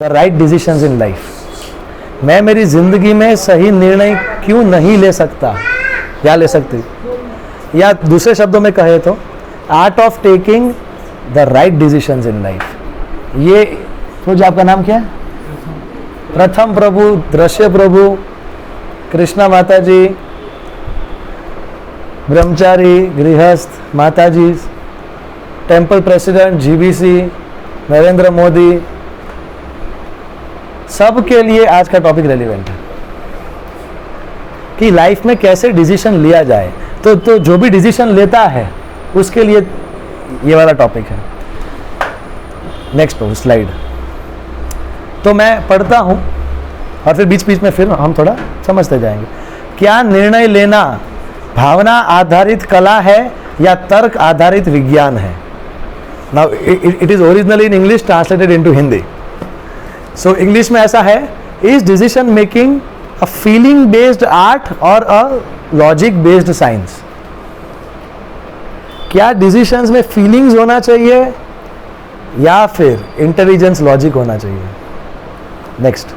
The right decisions in life. मैं मेरी जिंदगी में सही निर्णय क्यों नहीं ले सकता या ले सकती, या दूसरे शब्दों में कहे तो art of taking the right decisions in life. ये तो जो आपका नाम क्या है? प्रथम प्रभु, दृश्य प्रभु, कृष्णा माता जी, ब्रह्मचारी, गृहस्थ माता जी, temple president, GBC, Narendra Modi, सब के लिए आज का टॉपिक रेलिवेंट है कि लाइफ में कैसे डिसीजन लिया जाए। तो जो भी डिसीजन लेता है उसके लिए ये वाला टॉपिक है। Next slide. तो मैं पढ़ता हूं और फिर बीच बीच में फिर हम थोड़ा समझते जाएंगे। क्या निर्णय लेना भावना आधारित कला है या तर्क आधारित विज्ञान है? Now it is originally in English, translated into Hindi. So English में ऐसा है, is decision making a feeling based art और अ लॉजिक बेस्ड साइंस? क्या डिसीजंस में फीलिंग्स होना चाहिए या फिर इंटेलिजेंस लॉजिक होना चाहिए? नेक्स्ट।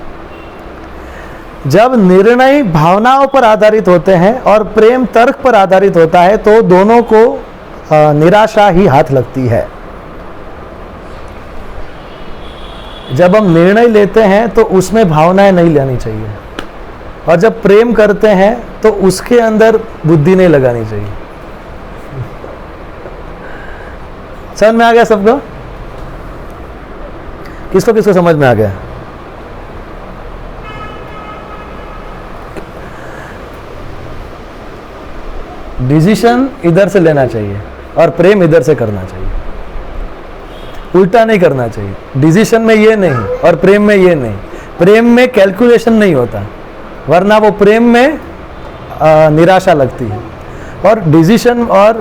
जब निर्णय भावनाओं पर आधारित होते हैं और प्रेम तर्क पर आधारित होता है तो दोनों को निराशा ही हाथ लगती है। जब हम निर्णय लेते हैं तो उसमें भावनाएं नहीं लानी चाहिए, और जब प्रेम करते हैं तो उसके अंदर बुद्धि नहीं लगानी चाहिए। समझ में आ गया सबको? किसको किसको समझ में आ गया? डिसीजन इधर से लेना चाहिए और प्रेम इधर से करना चाहिए, उल्टा नहीं करना चाहिए। डिसीजन में ये नहीं और प्रेम में ये नहीं। प्रेम में कैलकुलेशन नहीं होता, वरना वो प्रेम में निराशा लगती है। और डिसीजन और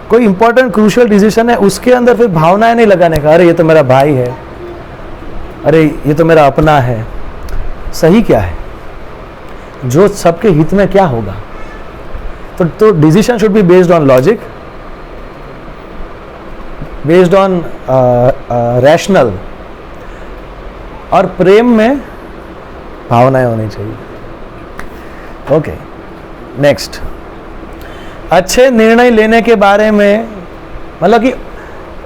कोई इंपॉर्टेंट क्रूशियल डिसीजन है उसके अंदर फिर भावनाएं नहीं लगाने का, अरे ये तो मेरा भाई है, अरे ये तो मेरा अपना है। सही क्या है, जो सबके हित में क्या होगा। तो decision should be based on logic, based on rational, और प्रेम में भावनाएं होनी चाहिए। Okay, next. अच्छे निर्णय लेने के बारे में, मतलब कि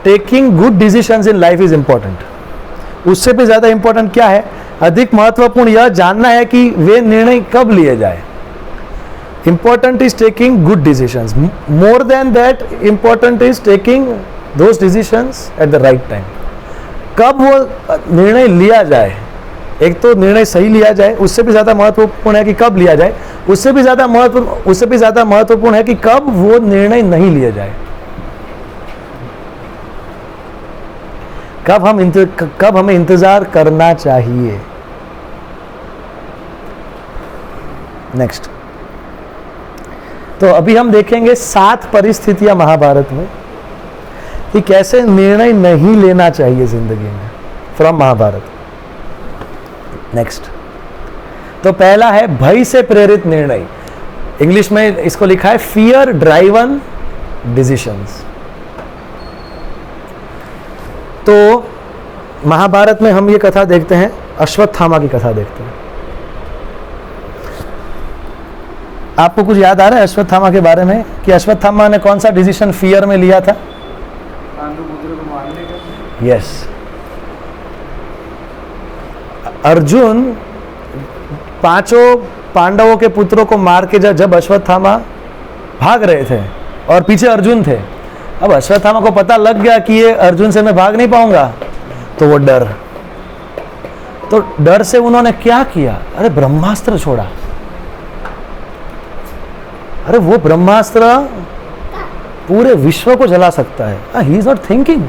taking good decisions in life is important. उससे भी ज्यादा इंपॉर्टेंट क्या है, अधिक महत्वपूर्ण यह जानना है कि वे निर्णय कब लिए जाए। Important is taking good decisions. More than that, important is taking those decisions at the right time. कब वो निर्णय लिया जाए, एक तो निर्णय सही लिया जाए, उससे भी ज़्यादा महत्वपूर्ण है कि कब लिया जाए, उससे भी ज़्यादा महत्वपूर्ण है कि कब वो निर्णय नहीं लिया जाए। कब हमें इंतज़ार करना चाहिए। नेक्स्ट। तो अभी हम देखेंगे 7 परिस्थितियां महाभारत में कि कैसे निर्णय नहीं लेना चाहिए जिंदगी में, फ्रॉम महाभारत। नेक्स्ट। तो पहला है भय से प्रेरित निर्णय। इंग्लिश में इसको लिखा है फियर ड्राइवन डिसीजंस। तो महाभारत में हम ये कथा देखते हैं, अश्वत्थामा की कथा देखते हैं। आपको कुछ याद आ रहा है अश्वत्थामा के बारे में कि अश्वत्थामा ने कौन सा डिसीजन फियर में लिया था? यस, अर्जुन 5 पांडवों के पुत्रों को मार के जब अश्वत्थामा भाग रहे थे और पीछे अर्जुन थे, अब अश्वत्थामा को पता लग गया कि ये अर्जुन से मैं भाग नहीं पाऊंगा, तो वो डर से उन्होंने क्या किया, अरे ब्रह्मास्त्र छोड़ा। अरे वो ब्रह्मास्त्र पूरे विश्व को जला सकता है। He is not thinking.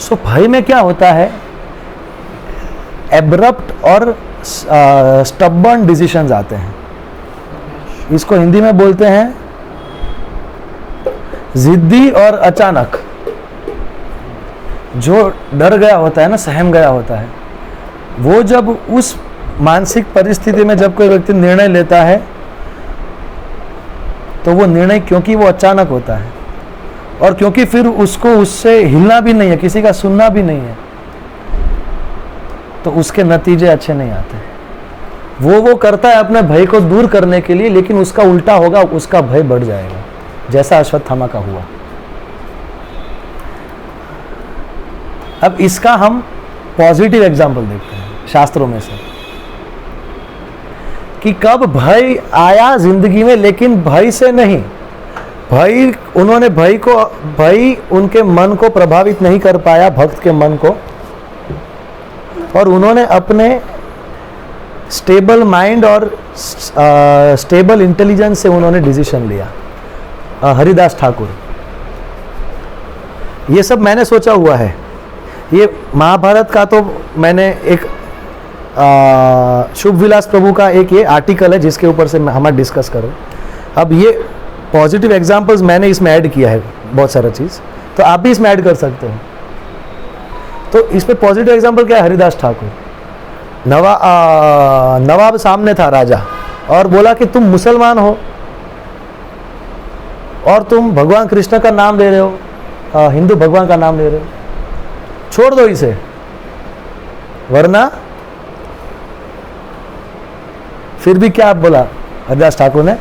So भय में क्या होता है, एब्रप्ट और स्टबर्न डिसीजंस आते हैं। इसको हिंदी में बोलते हैं जिद्दी और अचानक। जो डर गया होता है ना, सहम गया होता है, वो जब उस मानसिक परिस्थिति में जब कोई व्यक्ति निर्णय लेता है तो वो निर्णय, क्योंकि वो अचानक होता है और क्योंकि फिर उसको उससे हिलना भी नहीं है, किसी का सुनना भी नहीं है, तो उसके नतीजे अच्छे नहीं आते। वो करता है अपने भय को दूर करने के लिए, लेकिन उसका उल्टा होगा, उसका भय बढ़ जाएगा, जैसा अश्वत्थामा का हुआ। अब इसका हम पॉजिटिव एग्जाम्पल देखते हैं शास्त्रों में से, कि कब भय आया जिंदगी में, लेकिन भय से नहीं। भय उनके मन को प्रभावित नहीं कर पाया, भक्त के मन को, और उन्होंने अपने स्टेबल माइंड और स्टेबल इंटेलिजेंस से उन्होंने डिसीजन लिया। हरिदास ठाकुर, ये सब मैंने सोचा हुआ है। ये महाभारत का तो मैंने एक शुभ विलास प्रभु का एक ये आर्टिकल है जिसके ऊपर से हम डिस्कस करो। अब ये पॉजिटिव एग्जांपल्स मैंने इसमें ऐड किया है बहुत सारा चीज़, तो आप भी इसमें ऐड कर सकते हो। तो इसमें पॉजिटिव एग्जांपल क्या है? हरिदास ठाकुर, नवाब सामने था राजा, और बोला कि तुम मुसलमान हो और तुम भगवान कृष्ण का नाम ले रहे हो, हिंदू भगवान का नाम ले रहे हो, छोड़ दो इसे, वरना फिर भी क्या बोला हरिदास ठाकुर ने?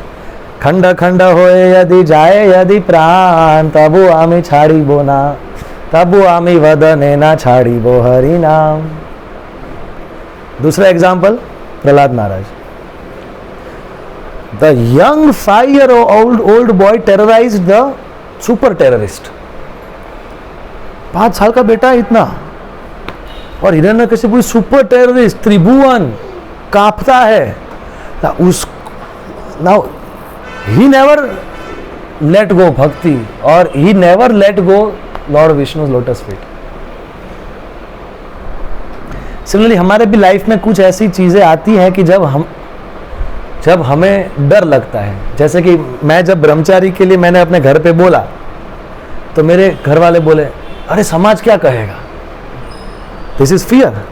खंड खंड होए यदि जाए यदि प्राण, तबु आमी छाड़ी बो ना, तबु आमी वदने ना छाड़ी बो हरि नाम। दूसरा example Prahlad Maharaj, the young 5-year-old boy terrorized the super terrorist। 5 साल का बेटा इतना, और हिरण्यकशिपु सुपर टेररिस्ट, त्रिभुवन कांपता है। Now he never let go भक्ति, और he never let go Lord Vishnu lotus feet. Similarly हमारे भी लाइफ में कुछ ऐसी चीजें आती हैं कि जब हमें डर लगता है। जैसे कि मैं जब ब्रह्मचारी के लिए मैंने अपने घर पे बोला, तो मेरे घर वाले बोले, अरे समाज क्या कहेगा, दिस इज फियर।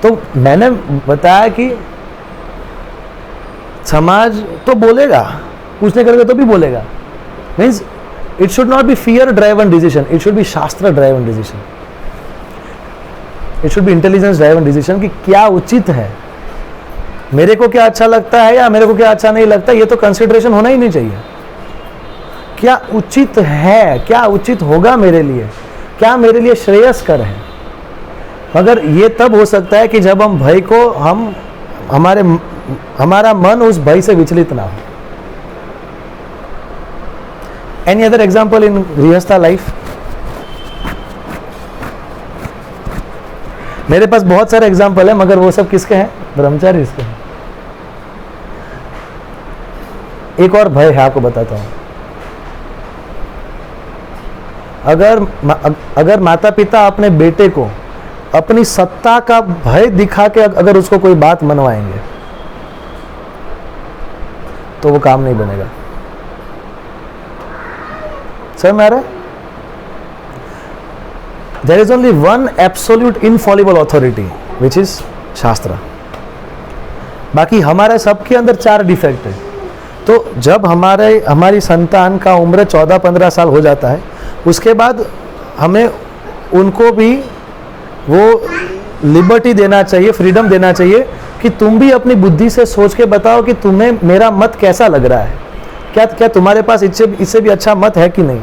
तो मैंने बताया कि समाज तो बोलेगा, पूछने करेगा तो भी बोलेगा, means it should not be fear driven decision, it should be shastra driven decision, it should be intelligence driven decision, कि क्या उचित है, मेरे को क्या अच्छा लगता है या मेरे को क्या अच्छा नहीं लगता, ये तो कंसिडरेशन होना ही नहीं चाहिए। क्या उचित है, क्या उचित होगा मेरे लिए, क्या मेरे लिए श्रेयस्कर है। मगर ये तब हो सकता है कि जब हम भय को हमारा मन उस भय से विचलित ना हो। Any other example in गृहस्था life? मेरे पास बहुत सारे एग्जाम्पल है, मगर वो सब किसके हैं? ब्रह्मचारी इसके हैं। एक और भय है, आपको बताता हूं। अगर माता पिता अपने बेटे को अपनी सत्ता का भय दिखा के अगर उसको कोई बात मनवाएंगे, तो वो काम नहीं बनेगा। समझ में आ रहा है? There is only one absolute infallible authority, which is शास्त्र। बाकी हमारे सबके अंदर 4 डिफेक्ट है। तो जब हमारी संतान का उम्र 14-15 साल हो जाता है, उसके बाद हमें उनको भी वो लिबर्टी देना चाहिए, फ्रीडम देना चाहिए, कि तुम भी अपनी बुद्धि से सोच के बताओ कि तुम्हें मेरा मत कैसा लग रहा है, क्या तुम्हारे पास इससे भी अच्छा मत है कि नहीं।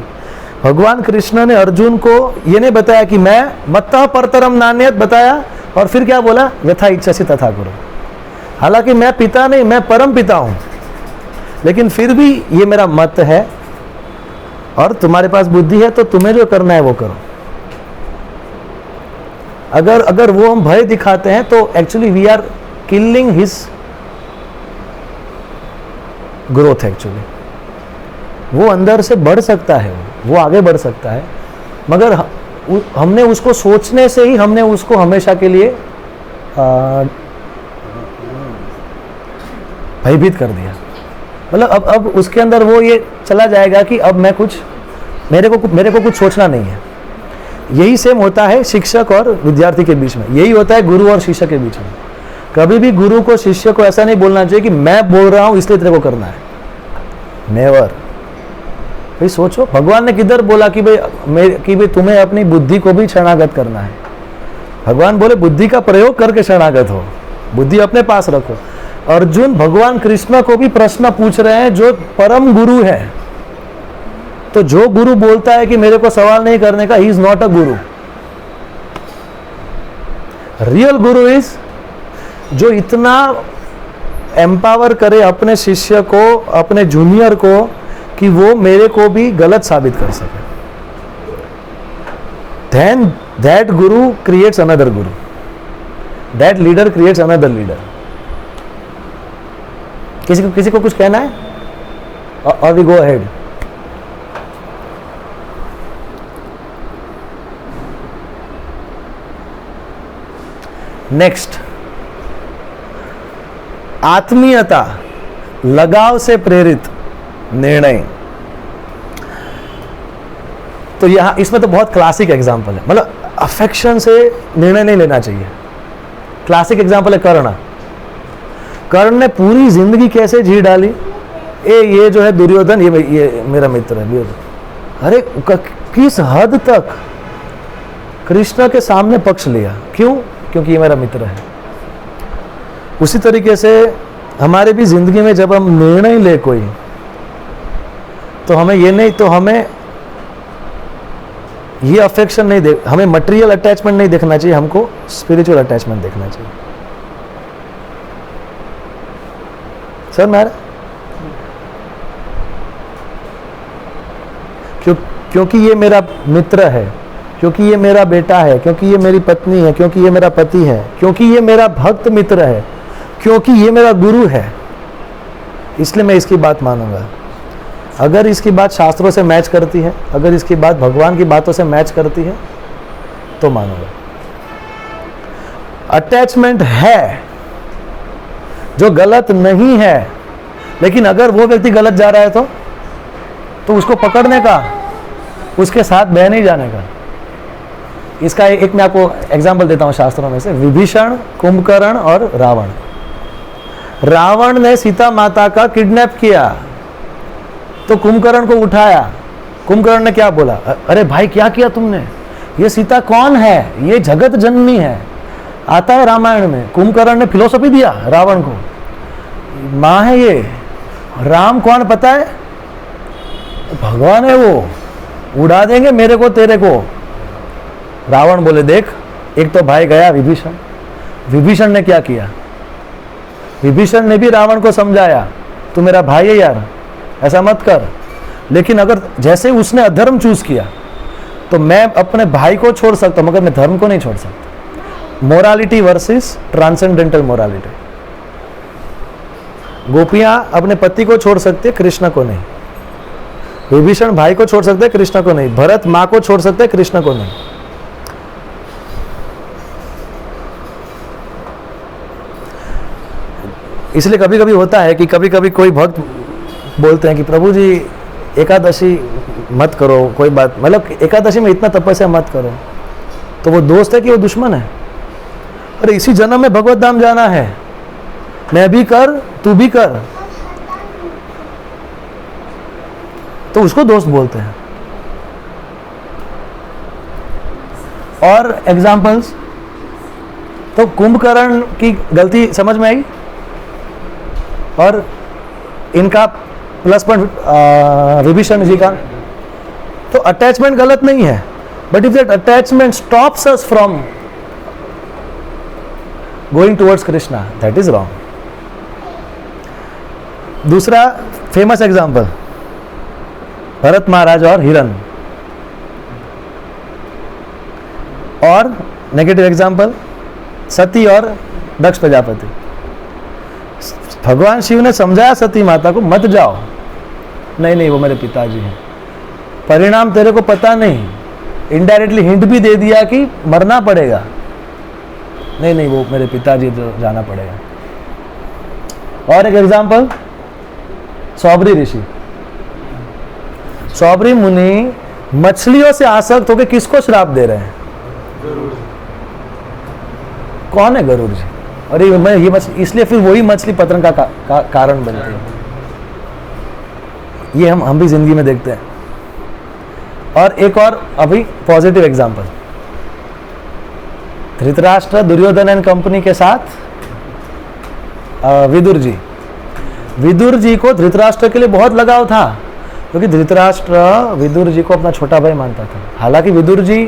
भगवान कृष्ण ने अर्जुन को ये नहीं बताया कि मैं मत्तः परतरम नान्यत बताया, और फिर क्या बोला? यथा इच्छसि तथा कुरु। हालांकि मैं पिता नहीं, मैं परम पिता हूं, लेकिन फिर भी ये मेरा मत है, और तुम्हारे पास बुद्धि है तो तुम्हें जो करना है वो करो। अगर वो हम भय दिखाते हैं तो actually we are killing his growth. Actually वो अंदर से बढ़ सकता है, वो आगे बढ़ सकता है, मगर हमने उसको सोचने से ही हमने उसको हमेशा के लिए भयभीत कर दिया। मतलब अब उसके अंदर वो ये चला जाएगा कि अब मेरे को कुछ सोचना नहीं है। यही सेम होता है शिक्षक और विद्यार्थी के बीच में, यही होता है गुरु और शिष्य के बीच में। कभी भी गुरु को शिष्य को ऐसा नहीं बोलना चाहिए कि मैं बोल रहा हूं इसलिए तेरे को करना है, नेवर। भाई सोचो, भगवान ने किधर बोला कि भाई तुम्हें अपनी बुद्धि को भी शरणागत करना है। भगवान बोले बुद्धि का प्रयोग करके शरणागत हो, बुद्धि अपने पास रखो। अर्जुन भगवान कृष्ण को भी प्रश्न पूछ रहे हैं जो परम गुरु है। तो जो गुरु बोलता है कि मेरे को सवाल नहीं करने का, ही is not a Guru. Real Guru is जो इतना एम्पावर करे अपने शिष्य को, अपने जूनियर को, कि वो मेरे को भी गलत साबित कर सके। Then that guru creates another guru. That leader creates another leader. किसी को कुछ कहना है? Or we go ahead. Next, आत्मीयता, लगाव से प्रेरित निर्णय। तो यहाँ इसमें तो बहुत क्लासिक एग्जाम्पल है, मतलब अफेक्शन से निर्णय नहीं लेना चाहिए। क्लासिक एग्जाम्पल है कर्ण। कर्ण ने पूरी जिंदगी कैसे जी डाली, ये जो है दुर्योधन, ये मेरा मित्र है दुर्योधन। अरे किस हद तक कृष्ण के सामने पक्ष लिया, क्यों? क्योंकि ये मेरा मित्र है। उसी तरीके से हमारे भी जिंदगी में जब हम निर्णय ले कोई, तो हमें ये नहीं, तो हमें ये अफेक्शन नहीं देख, हमें मटेरियल अटैचमेंट नहीं देखना चाहिए, हमको स्पिरिचुअल अटैचमेंट देखना चाहिए। सर मेरा क्योंकि ये मेरा मित्र है, क्योंकि ये मेरा बेटा है, क्योंकि ये मेरी पत्नी है, क्योंकि ये मेरा पति है, क्योंकि ये मेरा भक्त मित्र है, क्योंकि ये मेरा गुरु है, इसलिए मैं इसकी बात मानूंगा। अगर इसकी बात शास्त्रों से मैच करती है, अगर इसकी बात भगवान की बातों से मैच करती है, तो मानूंगा। अटैचमेंट है जो गलत नहीं है, लेकिन अगर वो व्यक्ति गलत जा रहा है तो उसको पकड़ने का, उसके साथ बह नहीं जाने का। इसका एक मैं आपको एग्जाम्पल देता हूं शास्त्रों में से। विभीषण, कुंभकर्ण और रावण। रावण ने सीता माता का किडनैप किया, तो कुंभकर्ण को उठाया। कुंभकर्ण ने क्या बोला, अरे भाई क्या किया तुमने, ये सीता कौन है, ये जगत जननी है, आता है रामायण में। कुंभकर्ण ने फिलोसफी दिया रावण को, माँ है ये, राम कौन पता है, भगवान है वो, उड़ा देंगे मेरे को तेरे को। रावण बोले देख, एक तो भाई गया विभीषण। विभीषण ने क्या किया, विभीषण ने भी रावण को समझाया, तू मेरा भाई है यार, ऐसा मत कर। लेकिन अगर जैसे उसने अधर्म चूज किया, तो मैं अपने भाई को छोड़ सकता हूं, मगर मैं धर्म को नहीं छोड़ सकता। Morality versus transcendental morality. गोपियां अपने पति को छोड़ सकते, कृष्ण को नहीं। विभीषण भाई को छोड़ सकते, कृष्ण को नहीं। भरत माँ को छोड़ सकते, कृष्ण को नहीं। इसलिए कभी कभी होता है कि कभी कभी कोई भक्त बोलते हैं कि प्रभु जी एकादशी मत करो, कोई बात, मतलब एकादशी में इतना तपस्या मत करो। तो वो दोस्त है कि वो दुश्मन है? अरे इसी जन्म में भगवत धाम जाना है, मैं भी कर तू भी कर, तो उसको दोस्त बोलते हैं। और एग्जाम्पल्स, तो कुंभकर्ण की गलती समझ में आई, और इनका प्लस पॉइंट विभीषण जी का। तो अटैचमेंट गलत नहीं है, but if that attachment stops us from going towards Krishna, that is wrong. दूसरा फेमस एग्जाम्पल, भरत महाराज और हिरण। और नेगेटिव एग्जाम्पल, सती और दक्ष प्रजापति। भगवान शिव ने समझाया सती माता को, मत जाओ, नहीं वो मेरे पिताजी हैं। परिणाम तेरे को पता नहीं, इनडायरेक्टली हिंट भी दे दिया कि मरना पड़ेगा, नहीं वो मेरे पिताजी, तो जाना पड़ेगा। और एक एग्जाम्पल, सौबरी ऋषि। सौबरी मुनि मछलियों से आसक्त होकर किसको श्राप दे रहे हैं? कौन है गरुड़ जी? और ये मछली, इसलिए फिर वही मछली पतन का कारण बनती है। ये हम भी जिंदगी में देखते हैं। और एक और अभी positive example, Dhritarashtra, Duryodhan and company के साथ विदुर जी। विदुर जी को धृतराष्ट्र के लिए बहुत लगाव था, क्योंकि धृतराष्ट्र विदुर जी को अपना छोटा भाई मानता था। हालांकि विदुर जी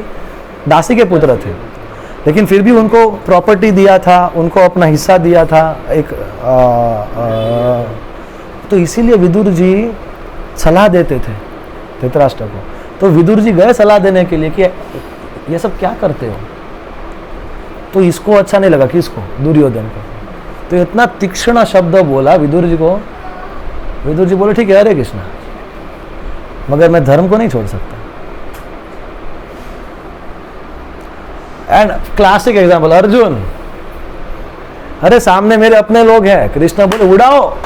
दासी के पुत्र थे, लेकिन फिर भी उनको प्रॉपर्टी दिया था, उनको अपना हिस्सा दिया था एक तो इसीलिए विदुर जी सलाह देते थे धृतराष्ट्र को। तो विदुर जी गए सलाह देने के लिए कि ये सब क्या करते हो, तो इसको अच्छा नहीं लगा, किसको? दुर्योधन को। तो इतना तीक्ष्ण शब्द बोला विदुर जी को। विदुर जी बोले ठीक है हरे कृष्णा, मगर मैं धर्म को नहीं छोड़ सकता। एंड क्लासिक एग्जाम्पल अर्जुन, अरे सामने मेरे अपने लोग हैं, कृष्ण बोले उड़ाओ।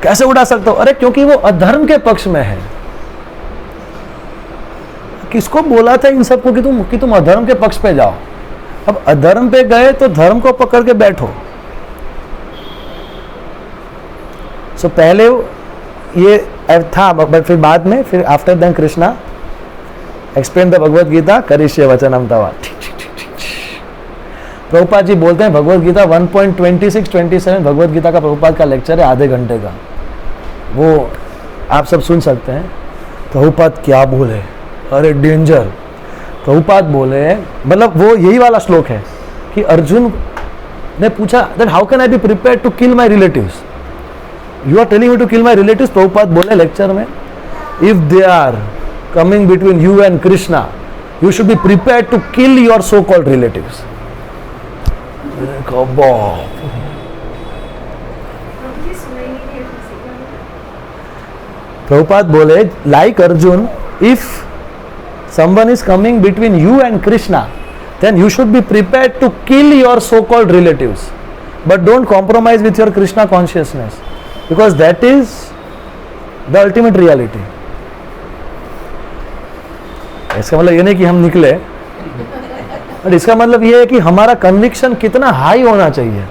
कैसे उड़ा सकते हो? अरे क्योंकि वो अधर्म के पक्ष में है। किसको बोला था इन सबको कि तुम अधर्म के पक्ष पे जाओ? अब अधर्म पे गए तो धर्म को पकड़ के बैठो। सो पहले ये था, बट फिर बाद में, फिर after then Krishna explain the Bhagavad Gita करिष्ये वचनम तवा। प्रभुपाद जी बोलते हैं भगवत गीता 1.26-27 भगवत गीता का प्रभुपाद का लेक्चर है, आधे घंटे का, वो आप सब सुन सकते हैं। प्रभुपाद क्या बोले, अरे डेंजर। प्रभुपाद बोले, मतलब वो यही वाला श्लोक है कि अर्जुन ने पूछा that how can I be prepared to kill my relatives, you are telling me to kill my relatives. Prabhupada बोले लेक्चर में, if they are coming between you and Krishna, you should be prepared to kill your so called relatives. Prabhupada बोले like Arjun, इफ someone is coming between you and Krishna, then you should be prepared to kill your so-called relatives, but don't compromise with your Krishna consciousness, because that is the ultimate reality. इसका मतलब ये नहीं कि हम निकले, but इसका मतलब ये है कि हमारा कन्विक्शन कितना हाई होना चाहिए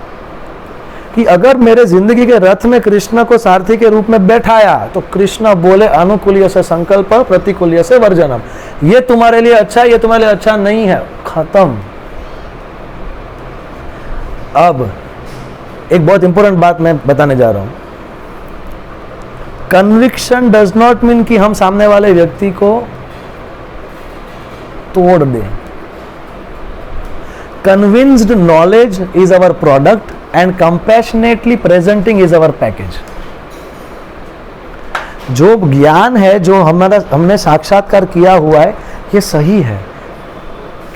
कि अगर मेरे जिंदगी के रथ में कृष्ण को सारथी के रूप में बैठाया तो कृष्ण बोले अनुकूल्य से संकल्प, प्रतिकूल्य से वर्जनम। ये तुम्हारे लिए अच्छा है, ये तुम्हारे लिए अच्छा नहीं है, खत्म। अब एक बहुत इंपॉर्टेंट बात मैं बताने जा रहा हूं। कन्विक्शन डज नॉट मीन कि हम सामने वाले व्यक्ति को तोड़ दें। Convinced knowledge is our product and compassionately presenting is our package. जो ज्ञान है, जो हमने साक्षात्कार किया हुआ है, ये सही है।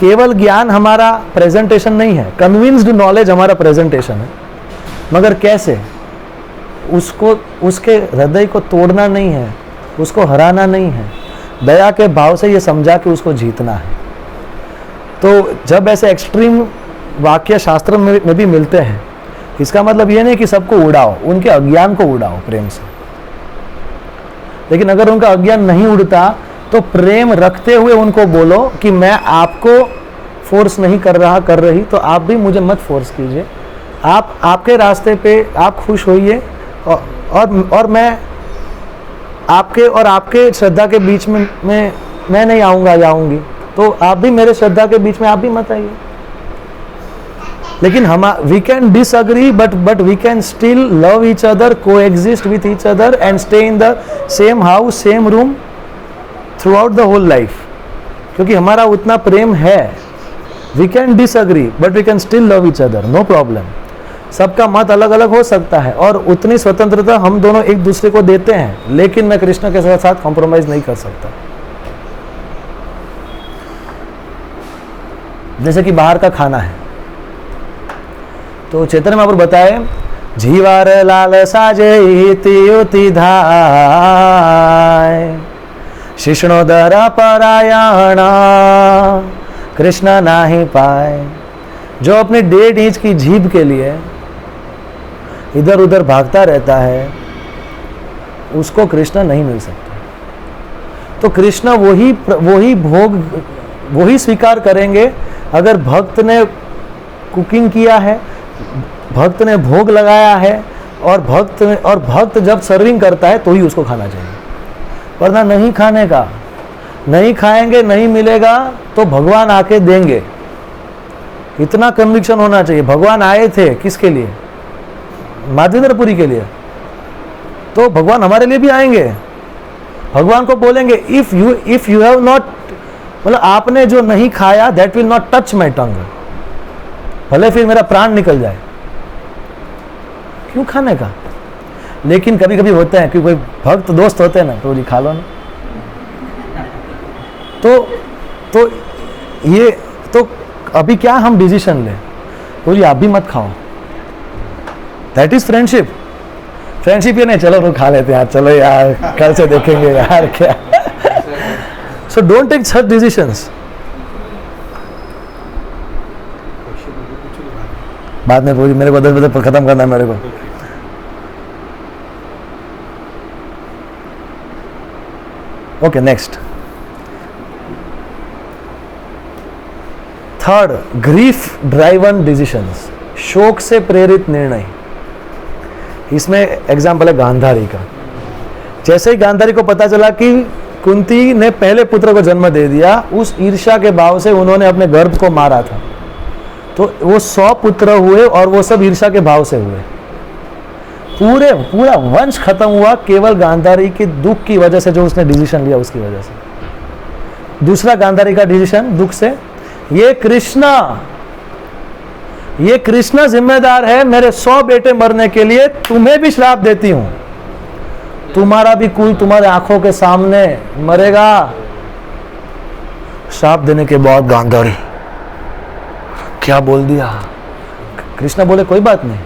केवल ज्ञान हमारा प्रेजेंटेशन नहीं है, कन्विंस्ड नॉलेज हमारा प्रेजेंटेशन है। मगर कैसे? उसको, उसके हृदय को तोड़ना नहीं है, उसको हराना नहीं है, दया के भाव से ये समझा कि उसको जीतना है। तो जब ऐसे एक्सट्रीम वाक्य शास्त्र में भी मिलते हैं, इसका मतलब ये नहीं कि सबको उड़ाओ, उनके अज्ञान को उड़ाओ प्रेम से। लेकिन अगर उनका अज्ञान नहीं उड़ता तो प्रेम रखते हुए उनको बोलो कि मैं आपको फोर्स नहीं कर रही, तो आप भी मुझे मत फोर्स कीजिए। आप आपके रास्ते पे आप खुश होइए, और मैं आपके और आपके श्रद्धा के बीच में मैं नहीं आऊँगा जाऊँगी, तो आप भी मेरे श्रद्धा के बीच में आप भी मत आइए। लेकिन हम we can disagree, but we can still love each other, coexist with each other and stay in the same house, same room throughout the whole life. क्योंकि हमारा उतना प्रेम है। We can disagree but we can still love each other, no problem. सबका मत अलग अलग हो सकता है और उतनी स्वतंत्रता हम दोनों एक दूसरे को देते हैं, लेकिन मैं कृष्ण के साथ कॉम्प्रोमाइज नहीं कर सकता। जैसे कि बाहर का खाना है, तो चैतन्य महाप्रभु बताए, जीवार लाल साजे युति धाय, शिष्णोदर परायण कृष्ण नाही पाए। जो अपनी 1.5 इंच की जीभ के लिए इधर उधर भागता रहता है, उसको कृष्ण नहीं मिल सकता। तो कृष्ण वही भोग वही स्वीकार करेंगे अगर भक्त ने कुकिंग किया है, भक्त ने भोग लगाया है, और भक्त जब सर्विंग करता है तो ही उसको खाना चाहिए, वरना नहीं खाने का। नहीं खाएंगे, नहीं मिलेगा तो भगवान आके देंगे। इतना कन्विक्शन होना चाहिए। भगवान आए थे किसके लिए? माधवेंद्रपुरी के लिए। तो भगवान हमारे लिए भी आएंगे। भगवान को बोलेंगे इफ यू हैव नॉट, मतलब आपने जो नहीं खाया that will not touch my tongue, भले फिर मेरा प्राण निकल जाए, क्यों खाने का? लेकिन कभी कभी होते हैं कि कोई भक्त दोस्त होते हैं ना, तो जी खा लो ना। तो ये तो अभी क्या हम डिसीजन लें? तो जी आप भी मत खाओ। That is friendship. फ्रेंडशिप ये नहीं चलो वो खा लेते हैं यार, चलो यार कल से देखेंगे यार क्या। So don't take such decisions. बाद में पूरी मेरे को 10 बजे खत्म करना है मेरे को। Okay next, third, grief driven decisions, शोक से प्रेरित निर्णय। इसमें एग्जाम्पल है गांधारी का। जैसे ही गांधारी को पता चला कि कुंती ने पहले पुत्र को जन्म दे दिया, उस ईर्ष्या के भाव से उन्होंने अपने गर्भ को मारा था। तो वो 100 पुत्र हुए और वो सब ईर्ष्या के भाव से हुए। पूरा वंश खत्म हुआ केवल गांधारी के दुख की वजह से, जो उसने डिसीजन लिया उसकी वजह से। दूसरा गांधारी का डिसीजन दुख से, ये कृष्णा जिम्मेदार है मेरे 100 बेटे मरने के लिए, तुम्हें भी श्राप देती हूं, तुम्हारा भी कुल तुम्हारे आंखों के सामने मरेगा। श्राप देने के बाद गांधारी क्या बोल दिया? कृष्णा बोले कोई बात नहीं,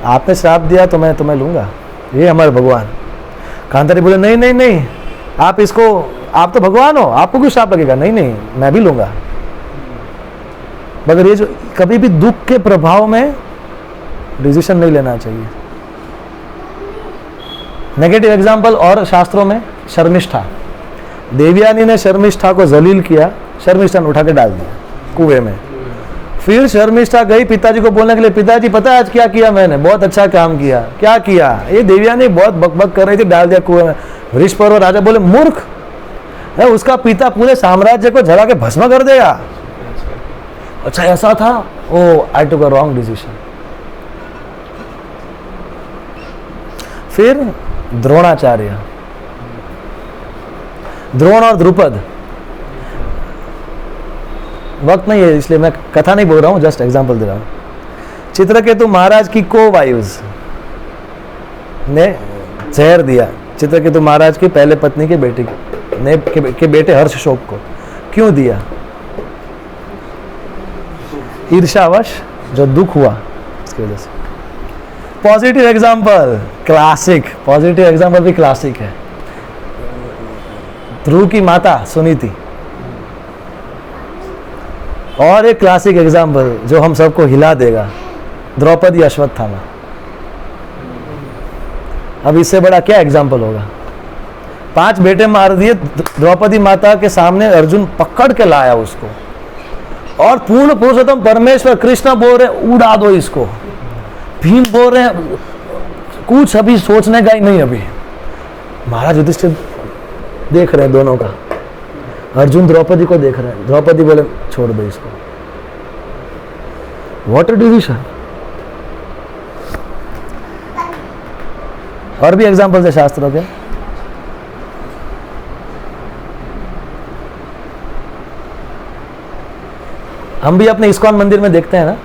आपने श्राप दिया तो मैं तुम्हें लूंगा, ये हमारे भगवान। गांधारी बोले नहीं नहीं नहीं, आप तो भगवान हो, आपको क्यों श्राप लगेगा? नहीं नहीं मैं भी लूंगा। मगर ये जो कभी भी दुख के प्रभाव में डिसीजन नहीं लेना चाहिए। नेगेटिव एग्जाम्पल और शास्त्रों में शर्मिष्ठा। देवयानी ने शर्मिष्ठा को जलील किया, शर्मिष्ठा ने उठा के डाल दिया कुएं में। फिर शर्मिष्ठा गई पिताजी को बोलने के लिए, पिताजी पता है आज क्या किया मैंने? बहुत अच्छा काम किया। क्या किया? ये देवयानी बहुत बकबक कर रही थी, डाल दिया कुएं में। वृषपर्व राजा बोले मूर्ख है, उसका पिता पूरे साम्राज्य को जला के भस्म कर देगा। अच्छा ऐसा था? ओ आई टुक अ रॉन्ग डिसीजन। फिर द्रोणाचार्य, द्रोण और द्रुपद। वक्त नहीं है इसलिए मैं कथा नहीं बोल रहा हूं, जस्ट एग्जांपल दे रहा हूं। चित्रकेतु महाराज की को-वाइव्स ने जहर दिया चित्रकेतु महाराज की पहले पत्नी के बेटे के बेटे हर्षशोक को। क्यों दिया? ईर्ष्यावश, जो दुख हुआ इसकी वजह से। Positive example classic, positive example भी क्लासिक है। ध्रुव की माता सुनीति। और एक क्लासिक एग्जाम्पल जो हम सबको हिला देगा, द्रौपदी अश्वत्थामा। अब इससे बड़ा क्या एग्जाम्पल होगा? 5 बेटे मार दिए, द्रौपदी माता के सामने अर्जुन पकड़ के लाया उसको, और पूर्ण पुरुषोत्तम परमेश्वर कृष्ण बोल रहे उड़ा दो इसको। भीम बोल रहे हैं कुछ अभी सोचने का ही नहीं। अभी महाराज युधिष्ठिर देख रहे हैं दोनों का, अर्जुन द्रौपदी को देख रहे हैं। द्रौपदी बोले छोड़ दो इसको। What a decision. और भी एग्जाम्पल है शास्त्रों के। हम भी अपने इस्कॉन मंदिर में देखते हैं ना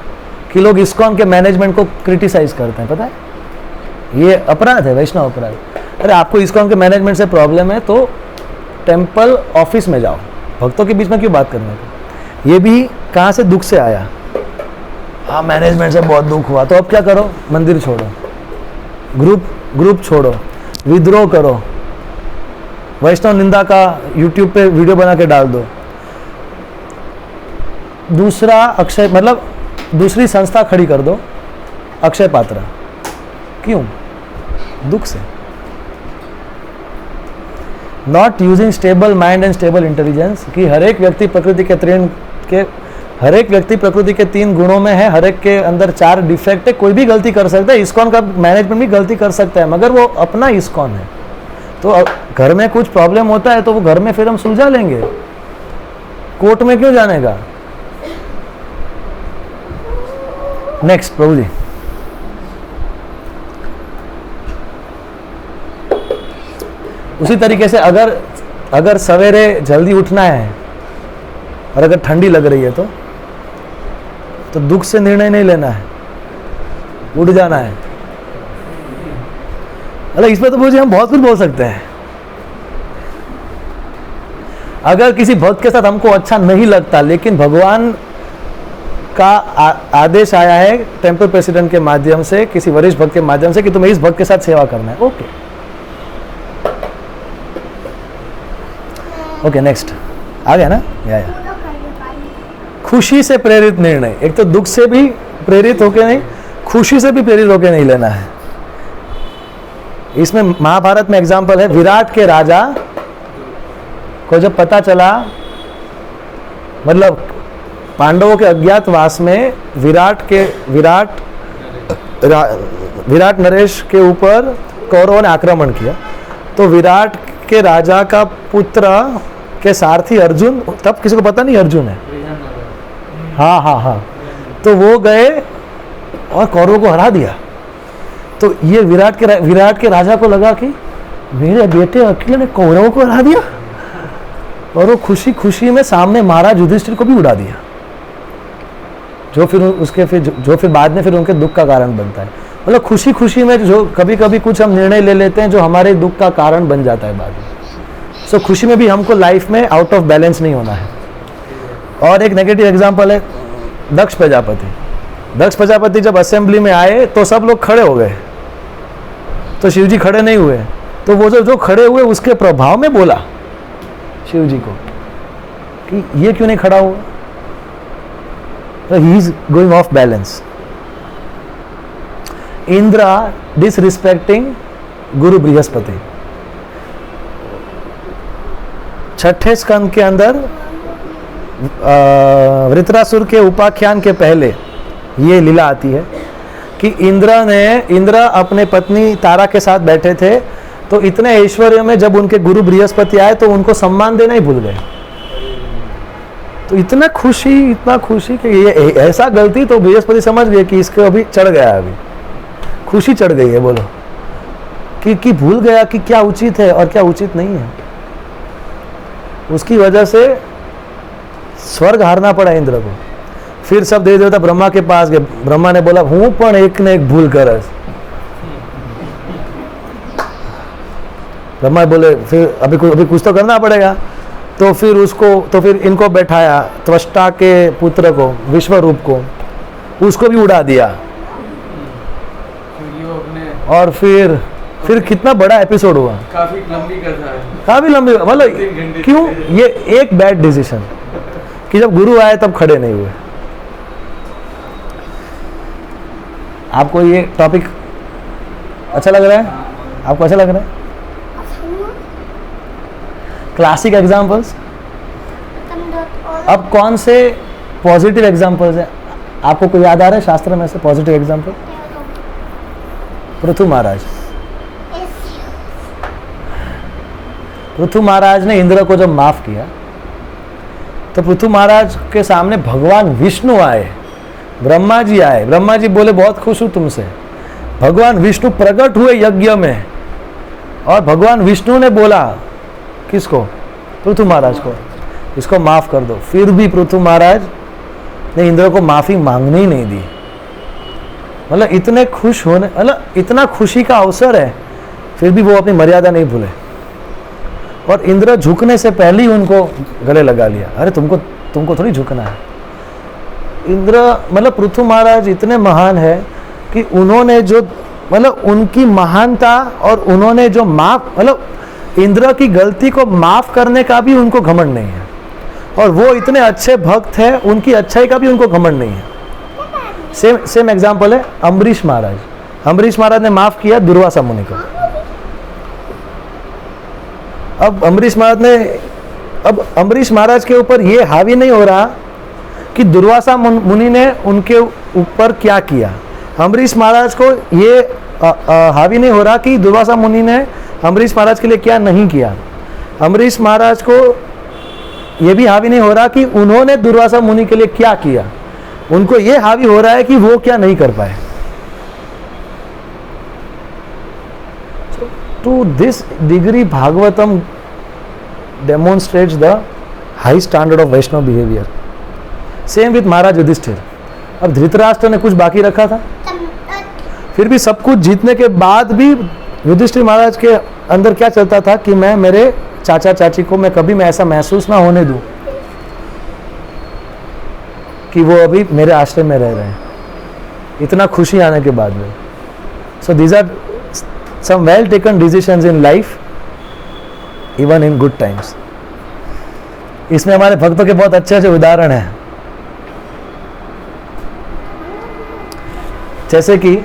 कि लोग इस्कॉन के मैनेजमेंट को क्रिटिसाइज करते हैं। पता है ये अपराध है, वैष्णव अपराध। अरे आपको इस्कॉन के मैनेजमेंट से प्रॉब्लम है तो टेम्पल ऑफिस में जाओ, भक्तों के बीच में क्यों बात करने का? ये भी कहाँ से? दुख से आया। हाँ मैनेजमेंट से बहुत दुख हुआ, तो अब क्या करो? मंदिर छोड़ो, ग्रुप छोड़ो, विद्रोह करो, वैष्णव निंदा का यूट्यूब पे वीडियो बना के डाल दो। दूसरा अक्षय, मतलब दूसरी संस्था खड़ी कर दो, अक्षय पात्र। क्यों? दुख से। Not using stable mind and stable intelligence, कि हर एक व्यक्ति प्रकृति के 3 गुणों में है, हर एक के अंदर 4 डिफेक्ट है, कोई भी गलती कर सकता है। इस्कॉन का मैनेजमेंट भी गलती कर सकता है, मगर वो अपना इस्कॉन है। तो घर में कुछ प्रॉब्लम होता है तो वो घर में फिर हम सुलझा लेंगे, कोर्ट में क्यों जाने का? नेक्स्ट प्रभु जी। उसी तरीके से अगर सवेरे जल्दी उठना है और अगर ठंडी लग रही है तो दुख से निर्णय नहीं लेना है, उठ जाना है। मतलब इसमें तो मुझे हम बहुत कुछ बोल सकते हैं। अगर किसी भक्त के साथ हमको अच्छा नहीं लगता, लेकिन भगवान का आदेश आया है टेम्पल प्रेसिडेंट के माध्यम से, किसी वरिष्ठ भक्त के माध्यम से कि तुम्हें इस भक्त के साथ सेवा करना है, ओके नेक्स्ट आ गया ना। या खुशी से प्रेरित निर्णय, एक तो दुख से भी प्रेरित होके नहीं, खुशी से भी प्रेरित होके नहीं लेना है। इसमें महाभारत में एग्जाम्पल है, विराट के राजा को जब पता चला, मतलब पांडवों के अज्ञातवास में विराट नरेश के ऊपर कौरवों ने आक्रमण किया, तो विराट के राजा का पुत्र के सारथी अर्जुन, तब किसी को पता नहीं अर्जुन है, हाँ, तो वो गए और कौरवों को हरा दिया। तो ये विराट के राजा को लगा कि मेरे बेटे अकेले ने कौरवों को हरा दिया, और वो खुशी खुशी में सामने महाराज युधिष्ठिर को भी उड़ा दिया, जो फिर बाद में फिर उनके दुख का कारण बनता है। मतलब खुशी खुशी में जो कभी कभी कुछ हम निर्णय ले लेते हैं जो हमारे दुख का कारण बन जाता है बाद में। सो खुशी में भी हमको लाइफ में आउट ऑफ बैलेंस नहीं होना है। और एक नेगेटिव एग्जांपल है दक्ष प्रजापति जब असेंबली में आए तो सब लोग खड़े हो गए, तो शिव जी खड़े नहीं हुए, तो वो जो खड़े हुए उसके प्रभाव में बोला शिव जी को कि ये क्यों नहीं खड़ा हुआ, he is going of balance. Indra disrespecting गुरु बृहस्पति, छठे स्कंद के अंदर वृत्रासुर के उपाख्यान के पहले ये लीला आती है कि इंद्र अपने पत्नी तारा के साथ बैठे थे, तो इतने ऐश्वर्य में जब उनके गुरु बृहस्पति आए तो उनको सम्मान देना ही भूल गए। तो इतना खुशी कि ये ऐसा गलती, तो बृहस्पति समझ गए कि इसको अभी चढ़ गया, अभी खुशी चढ़ गई है, बोलो कि भूल गया कि क्या उचित है और क्या उचित नहीं है। उसकी वजह से स्वर्ग हारना पड़ा इंद्र को। फिर सब देवी देवता ब्रह्मा के पास गए, ब्रह्मा ने बोला हूं पण एक ने एक भूल कर। ब्रह्मा बोले फिर अभी कुछ तो करना पड़ेगा, तो फिर इनको बैठाया, त्वष्टा के पुत्र को, विश्वरूप को, उसको भी उड़ा दिया। और फिर कितना बड़ा एपिसोड हुआ, काफी लंबी कथा है, काफी लंबी, मतलब क्यों, ये एक बैड डिसीजन कि जब गुरु आए तब खड़े नहीं हुए। आपको ये टॉपिक अच्छा लग रहा है? आपको अच्छा लग रहा है? Classic examples. अब कौन से पॉजिटिव एग्जाम्पल्स हैं आपको कोई याद आ रहा है शास्त्र में से पॉजिटिव एग्जाम्पल? पृथु महाराज ने इंद्र को जब माफ किया तो पृथु महाराज के सामने भगवान विष्णु आए, ब्रह्मा जी आए। ब्रह्मा जी बोले बहुत खुश हूं तुमसे। भगवान विष्णु प्रकट हुए यज्ञ में, और भगवान विष्णु ने बोला किसको? पृथु महाराज को, इसको माफ कर दो। फिर भी पृथु महाराज ने इंद्र को माफी मांगने ही नहीं दी। मतलब इतने खुश होने, मतलब इतना खुशी का अवसर है, फिर भी वो अपनी मर्यादा नहीं भूले, और इंद्र झुकने से पहले ही उनको गले लगा लिया। अरे तुमको थोड़ी झुकना है। इंद्र मतलब पृथु महाराज इतने महान है कि उन्होंने जो, मतलब उनकी महानता, और उन्होंने जो माफ, मतलब इंद्र की गलती को माफ करने का भी उनको घमंड नहीं है, और वो इतने अच्छे भक्त हैं, उनकी अच्छाई का भी उनको घमंड नहीं है। सेम एग्जाम्पल है अम्बरीश महाराज। अम्बरीश महाराज ने माफ किया दुर्वासा मुनि को। अब अम्बरीश महाराज के ऊपर ये हावी नहीं हो रहा कि दुर्वासा मुनि ने उनके ऊपर क्या किया। अम्बरीश महाराज को ये हावी नहीं हो रहा कि दुर्वासा मुनि ने अम्बरीश महाराज के लिए क्या नहीं किया। अम्बरीश महाराज को ये भी हावी नहीं हो रहा कि उन्होंने दुर्वासा मुनि के लिए क्या किया। उनको ये हावी हो रहा है कि वो क्या नहीं कर पाए. To this degree, Bhagavatam demonstrates the high standard of Vaishnava behavior. Same with Maharaj Yudhishthir. अब धृतराष्ट्र ने कुछ बाकी रखा था, फिर भी सब कुछ जीतने के बाद भी युधिष्ठिर महाराज के अंदर क्या चलता था कि मैं मेरे चाचा चाची को मैं कभी मैं ऐसा महसूस ना होने दूं कि वो अभी मेरे आश्रय में रह रहे हैं, इतना खुशी आने के बाद में. So these are some well taken decisions in life, even in good times. इसमें हमारे भक्तों के बहुत अच्छे अच्छे उदाहरण हैं. जैसे कि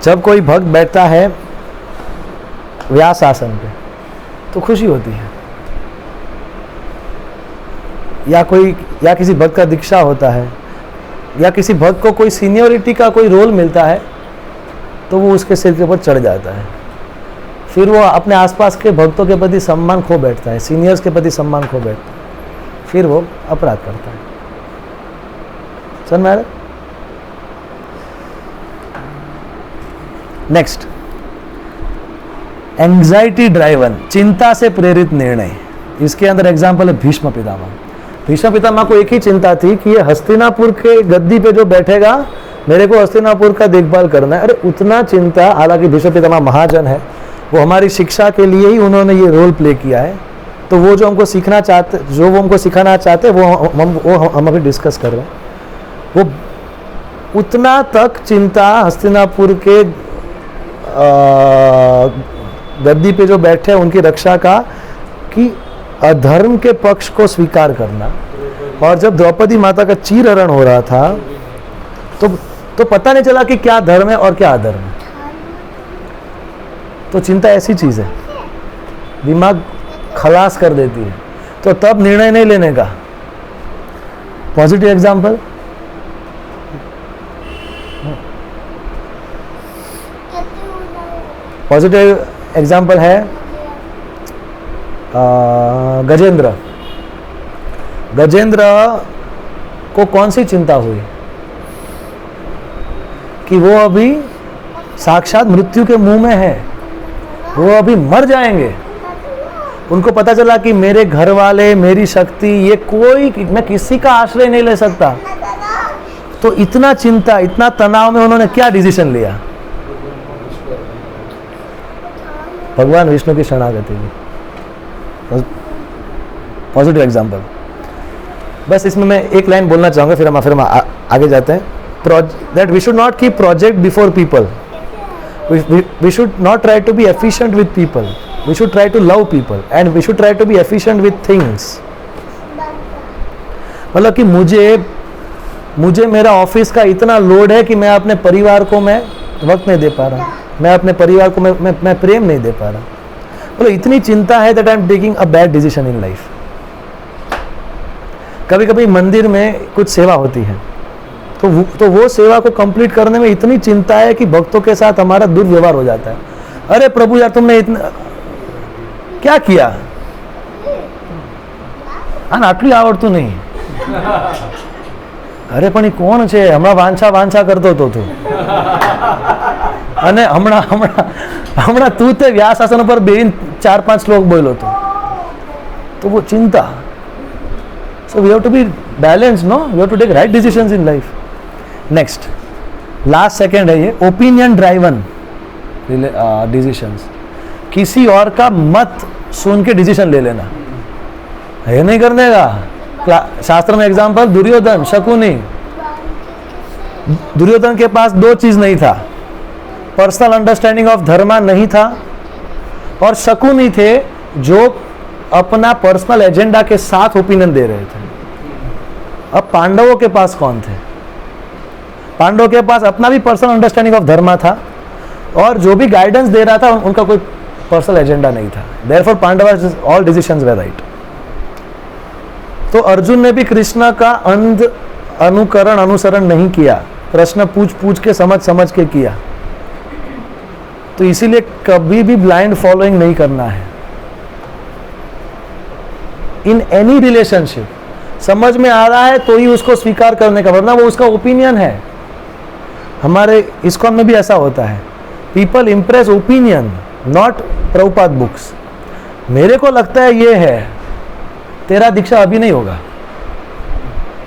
जब कोई भक्त बैठता है व्यास आसन पे तो खुशी होती है, या किसी भक्त का दीक्षा होता है, या किसी भक्त को कोई सीनियोरिटी का कोई रोल मिलता है तो वो उसके सिर के ऊपर चढ़ जाता है. फिर वो अपने आसपास के भक्तों के प्रति सम्मान खो बैठता है, सीनियर्स के प्रति सम्मान खो बैठता है, फिर वो अपराध करता है. समझ में आ रहा है? नेक्स्ट, एंग्जाइटी ड्राइवन, चिंता से प्रेरित निर्णय. इसके अंदर एग्जाम्पल है भीष्म पितामह. भीष्म पितामह को एक ही चिंता थी कि ये हस्तिनापुर के गद्दी पे जो बैठेगा मेरे को हस्तिनापुर का देखभाल करना है. अरे उतना चिंता, हालांकि भीष्म पितामह महाजन है, वो हमारी शिक्षा के लिए ही उन्होंने ये रोल प्ले किया है. तो वो जो हमको सीखना चाहते, जो वो हमको सिखाना चाहते वो हम अभी डिस्कस कर रहे हैं. वो उतना तक चिंता हस्तिनापुर के गद्दी पे जो बैठे हैं उनकी रक्षा का, कि अधर्म के पक्ष को स्वीकार करना. और जब द्रौपदी माता का चीरहरण हो रहा था तो पता नहीं चला कि क्या धर्म है और क्या अधर्म है. तो चिंता ऐसी चीज है, दिमाग खलास कर देती है. तो तब निर्णय नहीं लेने का. पॉजिटिव एग्जाम्पल, पॉजिटिव एग्जाम्पल है गजेंद्र. गजेंद्र को कौन सी चिंता हुई कि वो अभी साक्षात मृत्यु के मुंह में है, वो अभी मर जाएंगे. उनको पता चला कि मेरे घर वाले, मेरी शक्ति, ये कोई, मैं किसी का आश्रय नहीं ले सकता. तो इतना चिंता, इतना तनाव में उन्होंने क्या डिसीजन लिया? भगवान विष्णु की शरणागति की. Positive example. बस इसमें मैं एक लाइन बोलना चाहूंगा, फिर हम आगे जाते हैं. That we should not keep project before people. We should not try to be efficient with people. We should try to love people, and we should try to be efficient with things. मतलब कि मुझे मेरा office का इतना load है कि मैं अपने परिवार को मैं वक्त नहीं दे पा रहा, मैं अपने परिवार को मैं प्रेम नहीं दे पा रहा. मतलब इतनी चिंता है that I am taking a bad decision in life. कभी कभी मंदिर में कुछ सेवा होती है तो वो सेवा को कंप्लीट करने में इतनी चिंता है कि भक्तों के साथ हमारा दुर्व्यवहार हो जाता है. अरे प्रभु यार, तुमने इतना क्या किया? आटली आवड़તું नहीं. અરે પણ એ કોણ છે? હમણાં વાંછા કરતો હતો તું, અને હમણાં તું તે વ્યાસાસન ઉપર બેહીને 4-5 શ્લોક બોલ્યો હતો. તો वो चिंता. So we have to be balanced, no? We have to take right decisions in life. Next, last second है ये ओपिनियन ड्राइवन डिसीजंस. किसी और का मत सुन के डिसीजन ले लेना, ये नहीं करने का. शास्त्र में एग्जाम्पल दुर्योधन, शकुनी. दुर्योधन के पास 2 चीज नहीं था, पर्सनल अंडरस्टैंडिंग ऑफ धर्मा नहीं था, और शकुनी थे जो अपना पर्सनल एजेंडा के साथ ओपिनियन दे रहे थे. अब पांडवों के पास कौन थे? पांडवों के पास अपना भी पर्सनल अंडरस्टैंडिंग ऑफ धर्मा था, और जो भी गाइडेंस दे रहा था उनका कोई पर्सनल एजेंडा नहीं था. देयरफॉर पांडव ऑल डिसीजंस वर राइट. तो अर्जुन ने भी कृष्ण का अनुसरण नहीं किया, प्रश्न पूछ के समझ के किया. तो इसीलिए कभी भी ब्लाइंड फॉलोइंग नहीं करना है इन एनी रिलेशनशिप. समझ में आ रहा है तो ही उसको स्वीकार करने का, वरना वो उसका ओपिनियन है। हमारे इस्कॉन में भी ऐसा होता है, people impress opinion not Prabhupada books. मेरे को लगता है ये है, तेरा दीक्षा अभी नहीं होगा,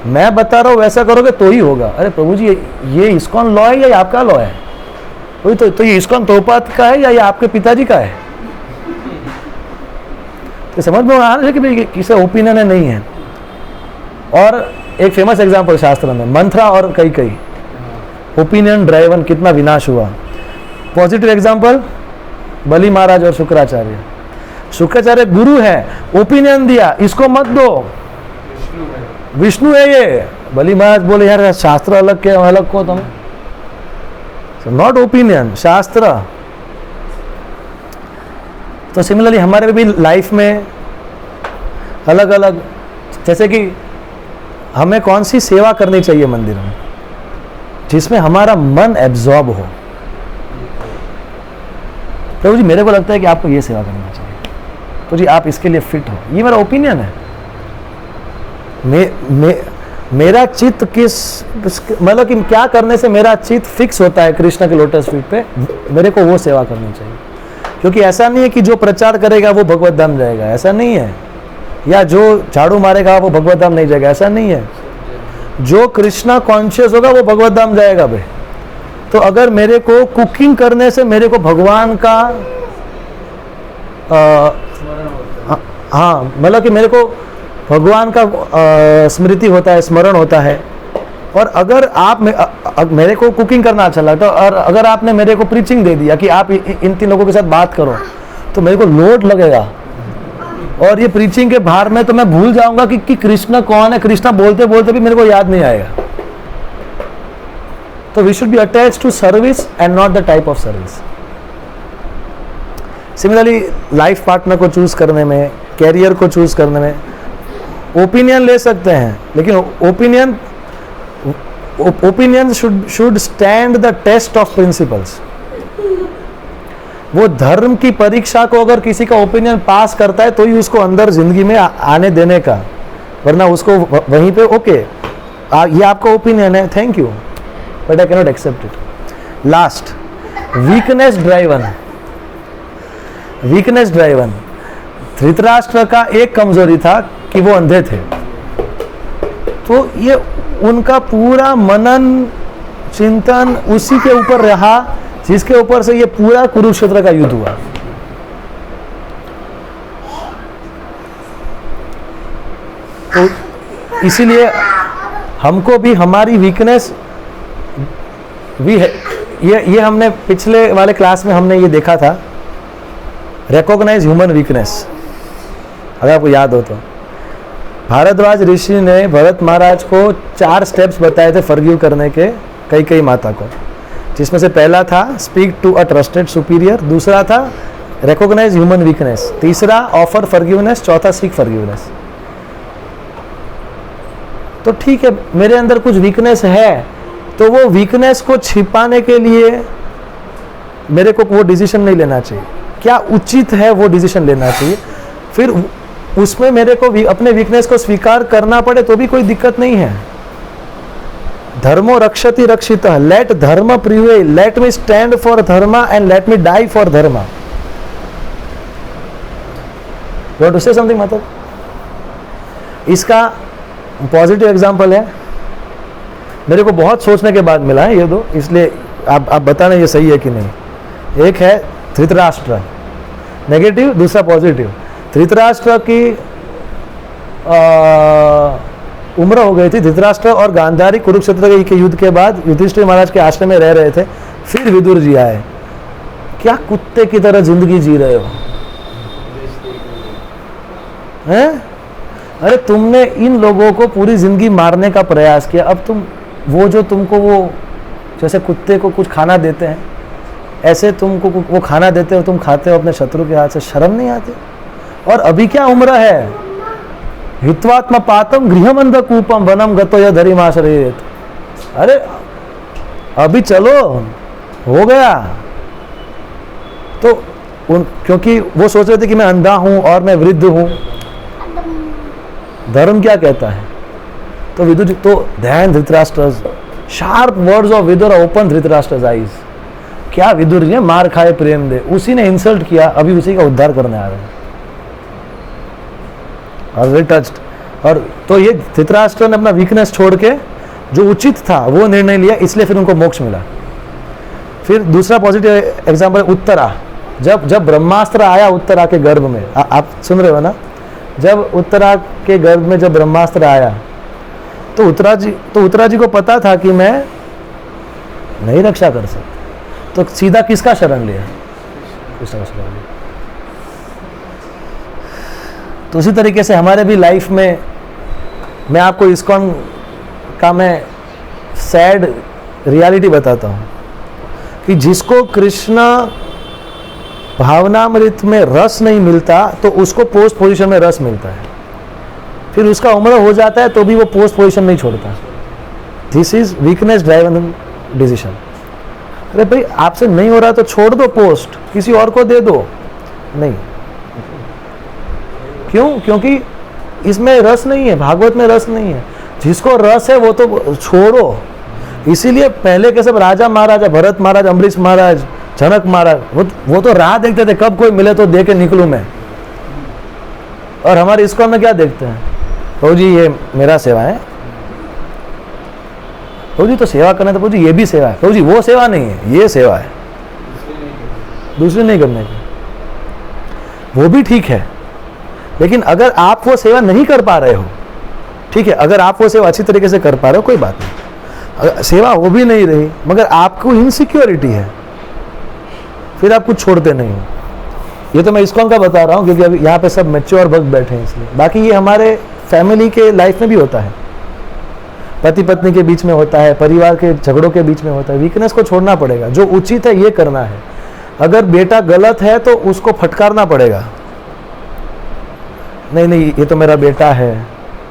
मैं बता रहा हूँ वैसा करोगे तो ही होगा। अरे प्रभु जी ये इस्कॉन लॉ है या ये आपका लॉ है? वही तो ये इस्कॉन प्रभुपाद का है या ये आपके पिताजी का है? तो समझ में आ रहा है कि भाई किसी ओपिनियन है नहीं है। और एक फेमस एग्जांपल शास्त्र में मंथरा और कई ओपिनियन ड्राइवन कितना विनाश हुआ। पॉजिटिव एग्जांपल बलि महाराज और शुक्राचार्य। शुक्राचार्य गुरु है, ओपिनियन दिया इसको मत दो, विष्णु है ये। बलि महाराज बोले यार शास्त्र अलग के अलग को तुम, नॉट ओपिनियन, शास्त्र। तो सिमिलरली हमारे भी लाइफ में अलग अलग, जैसे कि हमें कौन सी सेवा करनी चाहिए मंदिर में जिसमें हमारा मन एब्जॉर्ब हो। प्रभु जी मेरे को लगता है कि आपको ये सेवा करनी चाहिए, तो जी आप इसके लिए फिट हो, ये मेरा ओपिनियन है। मेरा चित्त किस मतलब कि क्या करने से मेरा चित्त फिक्स होता है कृष्ण के लोटस फीट पे, मेरे को वो सेवा करनी चाहिए। क्योंकि ऐसा नहीं है कि जो प्रचार करेगा वो भगवत धाम जाएगा, ऐसा नहीं है। या जो झाड़ू मारेगा वो भगवत धाम नहीं जाएगा, ऐसा नहीं है। जो कृष्णा कॉन्शियस होगा वो भगवत धाम जाएगा भाई। तो अगर मेरे को कुकिंग करने से मेरे को भगवान का हाँ मतलब कि मेरे को भगवान का स्मृति होता है, स्मरण होता है। और अगर आप मेरे को कुकिंग करना अच्छा लगता है और अगर आपने मेरे को प्रीचिंग दे दिया कि आप इन 3 लोगों के साथ बात करो, तो मेरे को लोड लगेगा और ये प्रीचिंग के भार में तो मैं भूल जाऊंगा कि कृष्ण कौन है। कृष्ण बोलते बोलते भी मेरे को याद नहीं आएगा। तो we should be attached to service and not the type of service. Similarly life partner को चूज करने में, कैरियर को चूज करने में ओपिनियन ले सकते हैं, लेकिन opinion should stand the test of principles. वो धर्म की परीक्षा को अगर किसी का ओपिनियन पास करता है तो ही उसको अंदर जिंदगी में आने देने का, वरना उसको वहीं पे ओके ये आपका ओपिनियन है, thank you, but I can not accept it. Last, weakness driven. Dhritarashtra का एक कमजोरी था कि वो अंधे थे, तो ये उनका पूरा मनन चिंतन उसी के ऊपर रहा जिसके ऊपर से ये पूरा कुरुक्षेत्र का युद्ध हुआ। तो इसीलिए हमको भी हमारी वीकनेस भी है। ये हमने पिछले वाले क्लास में हमने ये देखा था, रिकॉग्नाइज ह्यूमन वीकनेस, अगर आपको याद हो तो। भारद्वाज ऋषि ने भरत महाराज को 4 स्टेप्स बताए थे फॉरगिव करने के कई माता को, जिसमें से पहला था speak to a trusted superior, दूसरा था रिकॉग्नाइज ह्यूमन वीकनेस, तीसरा ऑफर फॉरगिवनेस, चौथा सीक फॉरगिवनेस। तो ठीक है मेरे अंदर कुछ वीकनेस है, तो वो वीकनेस को छिपाने के लिए मेरे को वो डिसीजन नहीं लेना चाहिए। क्या उचित है वो डिसीजन लेना चाहिए। फिर उसमें मेरे को अपने वीकनेस को स्वीकार करना पड़े तो भी कोई दिक्कत नहीं है। धर्मो रक्षति रक्षितः, let dharma prevail, let me stand for dharma and let me die for dharma. You want to say something? मतलब इसका पॉजिटिव एग्जांपल है, मेरे को बहुत सोचने के बाद मिला है ये दो, इसलिए आप बताना ये सही है कि नहीं। एक है धृतराष्ट्र नेगेटिव, दूसरा पॉजिटिव। धृतराष्ट्र की उम्र हो गई थी। धृतराष्ट्र और गांधारी कुरुक्षेत्र के युद्ध के बाद युधिष्ठिर महाराज के आश्रम में रह रहे थे। फिर विदुर जी आए, क्या कुत्ते की तरह जिंदगी जी रहे हो हैं? अरे तुमने इन लोगों को पूरी जिंदगी मारने का प्रयास किया, अब तुम वो जो तुमको वो जैसे कुत्ते को कुछ खाना देते हैं ऐसे तुमको वो खाना देते हो, तुम खाते हो अपने शत्रु के हाथ से, शर्म नहीं आती? और अभी क्या उम्र है? हित्वात्म पातम गृहमंद कूपम वनम गतो यधरिमाश्रयेत। अरे अभी चलो, हो गया। तो क्योंकि वो सोच रहे थे कि मैं अंधा हूं और मैं वृद्ध हूं। धर्म क्या कहता है? तो विदुर जी तो ध्यान Dhritarashtra's sharp words of Vidur open Dhritarashtra's eyes. क्या विदुर जी मार खाए प्रेम दे, उसी ने इंसल्ट किया, अभी उसी का उद्धार करने आ रहे हैं। Very touched. और तो ये धृतराष्ट्र ने अपना वीकनेस छोड़ के जो उचित था वो निर्णय लिया, इसलिए फिर उनको मोक्ष मिला। फिर दूसरा पॉजिटिव एग्जाम्पल उत्तरा। जब ब्रह्मास्त्र आया उत्तरा के गर्भ में, आप सुन रहे हो ना, जब उत्तरा के गर्भ में जब ब्रह्मास्त्र आया तो उत्तरा जी को पता था कि मैं नहीं रक्षा कर सकता, तो सीधा किसका शरण लिया? कृष्ण का शरण लिया। तो उसी तरीके से हमारे भी लाइफ में, मैं आपको इस्कॉन का मैं सैड रियलिटी बताता हूँ कि जिसको कृष्ण भावनामृत में रस नहीं मिलता तो उसको पोस्ट पोजीशन में रस मिलता है, फिर उसका उम्र हो जाता है तो भी वो पोस्ट पोजीशन नहीं छोड़ता। This is weakness driven decision. अरे भाई आपसे नहीं हो रहा तो छोड़ दो पोस्ट, किसी और को दे दो। नहीं, क्यों? क्योंकि इसमें रस नहीं है, भागवत में रस नहीं है। जिसको रस है वो तो छोड़ो। इसीलिए पहले के सब राजा महाराजा, भरत महाराज, अम्बरीश महाराज, जनक महाराज, वो तो राह देखते थे कब कोई मिले तो दे के निकलूं मैं। और हमारे इस्कॉन में क्या देखते हैं? प्रभु जी ये मेरा सेवा है, प्रभु जी तो सेवा करना, तो प्रभु जी ये भी सेवा है। प्रभु जी वो सेवा नहीं है, ये सेवा है, दूसरे नहीं करने की। वो भी ठीक है, लेकिन अगर आप वो सेवा नहीं कर पा रहे हो, ठीक है, अगर आप वो सेवा अच्छी तरीके से कर पा रहे हो कोई बात नहीं, अगर सेवा हो भी नहीं रही मगर आपको इनसिक्योरिटी है, फिर आप कुछ छोड़ते नहीं हो। ये तो मैं इस्कॉन का बता रहा हूँ क्योंकि अभी यहाँ पे सब मैच्योर भक्त बैठे हैं इसलिए। बाकी ये हमारे फैमिली के लाइफ में भी होता है, पति पत्नी के बीच में होता है, परिवार के झगड़ों के बीच में होता है। वीकनेस को छोड़ना पड़ेगा, जो उचित है ये करना है। अगर बेटा गलत है तो उसको फटकारना पड़ेगा, नहीं नहीं ये तो मेरा बेटा है,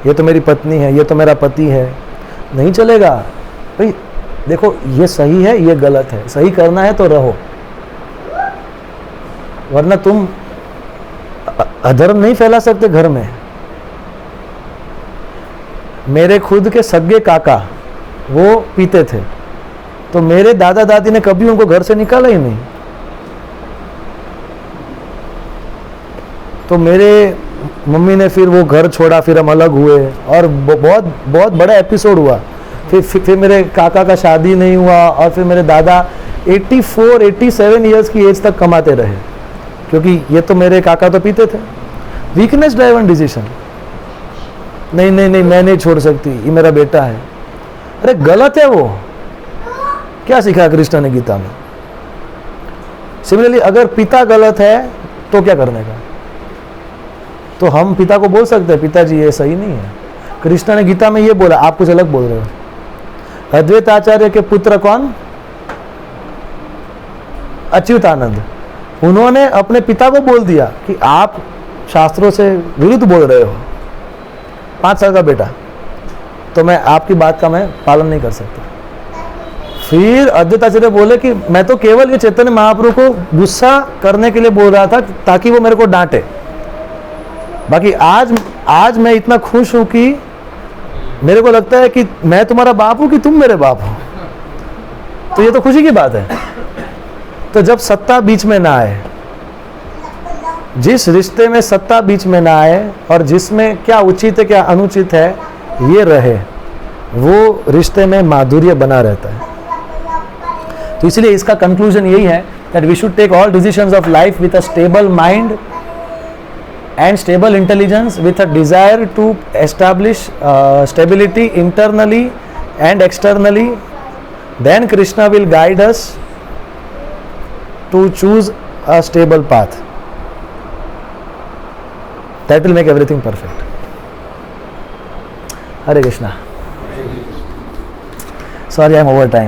ये तो मेरी पत्नी है, ये तो मेरा पति है, नहीं चलेगा भाई। देखो ये सही है, ये गलत है, सही करना है तो रहो, वरना तुम अधर्म नहीं फैला सकते घर में। मेरे खुद के सगे काका वो पीते थे, तो मेरे दादा दादी ने कभी उनको घर से निकाला ही नहीं। तो मेरे मम्मी ने फिर वो घर छोड़ा, फिर हम अलग हुए और बहुत बहुत बड़ा एपिसोड हुआ। फिर मेरे काका का शादी नहीं हुआ और फिर मेरे दादा 84-87 इयर्स की एज तक कमाते रहे, क्योंकि ये तो मेरे काका तो पीते थे। वीकनेस ड्राइवन डिसीजन, नहीं नहीं नहीं मैं नहीं छोड़ सकती, ये मेरा बेटा है। अरे गलत है वो, क्या सिखाया कृष्ण ने गीता में? सिमिलरली अगर पिता गलत है तो क्या करने का? तो हम पिता को बोल सकते हैं पिताजी ये सही नहीं है। कृष्ण ने गीता में ये बोला, आप कुछ अलग बोल रहे हो। अद्वैत आचार्य के पुत्र कौन? अच्युतानंद। उन्होंने अपने पिता को बोल दिया कि आप शास्त्रों से विरुद्ध बोल रहे हो, 5 साल का बेटा, तो मैं आपकी बात का मैं पालन नहीं कर सकता। फिर अद्वैत आचार्य बोले कि मैं तो केवल ये चैतन्य महाप्रभु को गुस्सा करने के लिए बोल रहा था ताकि वो मेरे को डांटे। बाकी आज मैं इतना खुश हूं कि मेरे को लगता है कि मैं तुम्हारा बाप हूं कि तुम मेरे बाप हो, तो ये तो खुशी की बात है। तो जब सत्ता बीच में ना आए, जिस रिश्ते में सत्ता बीच में ना आए और जिसमें क्या उचित है क्या अनुचित है ये रहे, वो रिश्ते में माधुर्य बना रहता है। तो इसलिए इसका कंक्लूजन यही है that we should take all decisions of life with a stable mind and stable intelligence, with a desire to establish stability internally and externally. Then Krishna will guide us to choose a stable path that will make everything perfect. Hare Krishna. Sorry, I'm over time.